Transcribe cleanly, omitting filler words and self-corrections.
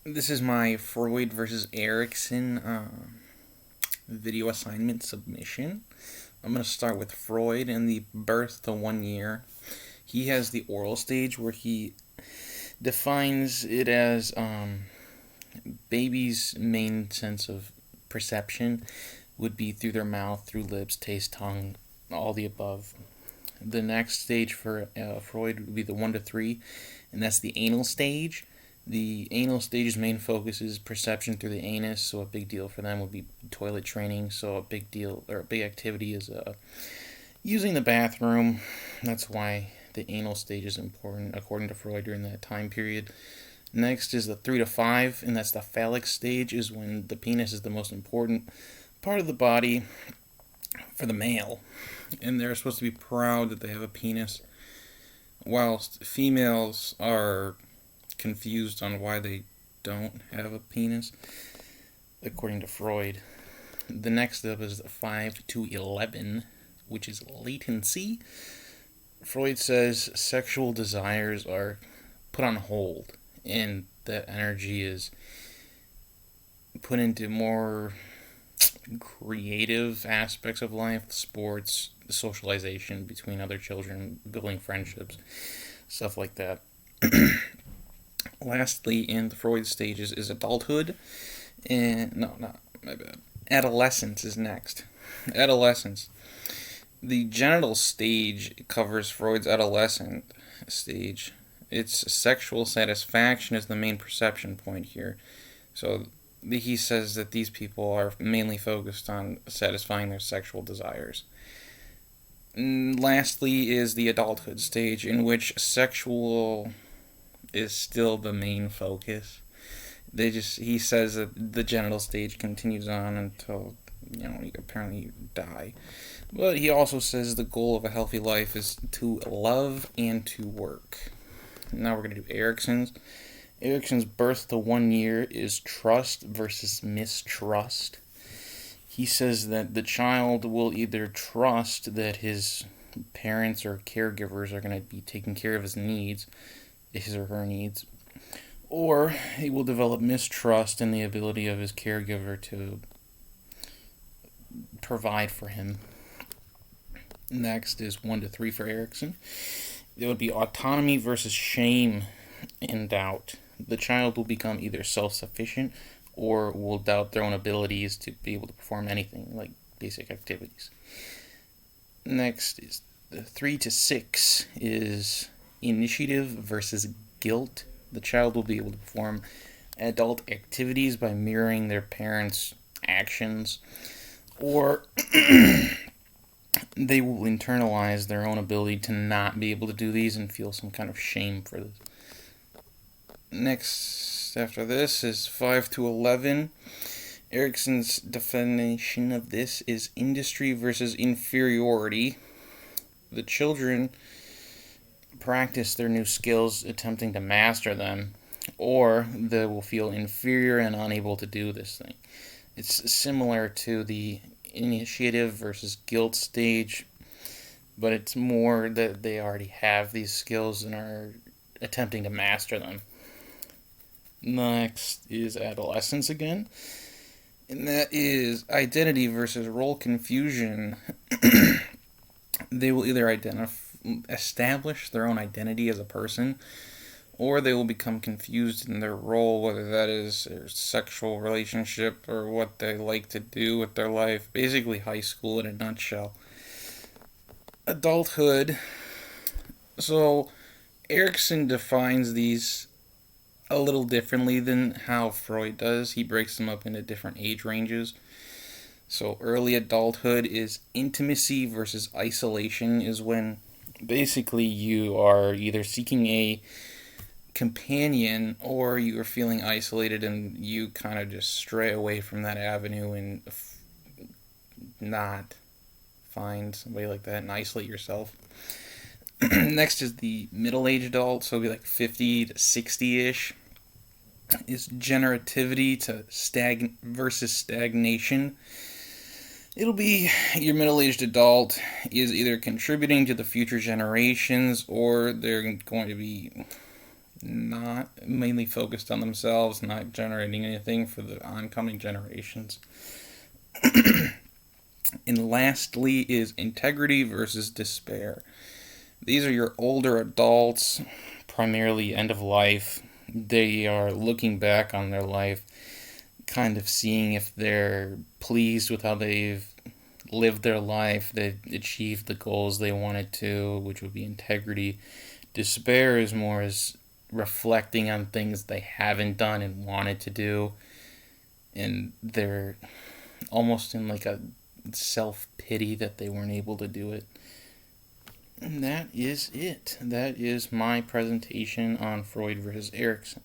This is my Freud versus Erickson video assignment submission. I'm going to start with Freud and the birth to 1 year. He has the oral stage where he defines it as baby's main sense of perception would be through their mouth, through lips, taste, tongue, all the above. The next stage for Freud would be the 1 to 3, and that's the anal stage. The anal stage's main focus is perception through the anus, so a big deal for them would be toilet training. So a big deal or a big activity is using the bathroom. That's why the anal stage is important, according to Freud, during that time period. Next is the 3 to 5, and that's the phallic stage, is when the penis is the most important part of the body for the male, and they're supposed to be proud that they have a penis, whilst females are confused on why they don't have a penis, according to Freud. The next up is the 5 to 11, which is latency. Freud says sexual desires are put on hold, and that energy is put into more creative aspects of life, sports, socialization between other children, building friendships, stuff like that. Lastly, in the Freud stages is adulthood, and my bad. Adolescence is next. Adolescence. The genital stage covers Freud's adolescent stage. Its sexual satisfaction is the main perception point here. So he says that these people are mainly focused on satisfying their sexual desires. And lastly is the adulthood stage, in which sexual is still the main focus. He says that the genital stage continues on until you apparently die. But he also says the goal of a healthy life is to love and to work. Now we're going to do Erickson's. Erickson's birth to 1 year is trust versus mistrust. He says that the child will either trust that his parents or caregivers are going to be taking care of his or her needs, or he will develop mistrust in the ability of his caregiver to provide for him. Next is 1 to 3 for Erickson. It would be autonomy versus shame and doubt. The child will become either self-sufficient or will doubt their own abilities to be able to perform anything, like basic activities. Next is the 3 to 6 is initiative versus guilt. The child will be able to perform adult activities by mirroring their parents' actions, or they will internalize their own ability to not be able to do these and feel some kind of shame for this. Next, after this, is 5 to 11. Erickson's definition of this is industry versus inferiority. The children practice their new skills attempting to master them, or they will feel inferior and unable to do this thing. It's similar to the initiative versus guilt stage, but it's more that they already have these skills and are attempting to master them. Next is adolescence again, and that is identity versus role confusion. They will either establish their own identity as a person, or they will become confused in their role, whether that is their sexual relationship or what they like to do with their life. Basically, high school in a nutshell. Adulthood. So, Erickson defines these a little differently than how Freud does. He breaks them up into different age ranges. So, early adulthood is intimacy versus isolation, is when basically you are either seeking a companion or you are feeling isolated and you kind of just stray away from that avenue and not find somebody like that and isolate yourself. Next is the middle-aged adult, so it'll be like 50 to 60-ish. Is generativity versus stagnation. It'll be your middle-aged adult is either contributing to the future generations or they're going to be not mainly focused on themselves, not generating anything for the oncoming generations. And lastly is integrity versus despair. These are your older adults, primarily end of life. They are looking back on their life, kind of seeing if they're pleased with how they've lived their life, they've achieved the goals they wanted to, which would be integrity. Despair is more as reflecting on things they haven't done and wanted to do, and they're almost in like a self-pity that they weren't able to do it. And that is it. That is my presentation on Freud versus Erickson.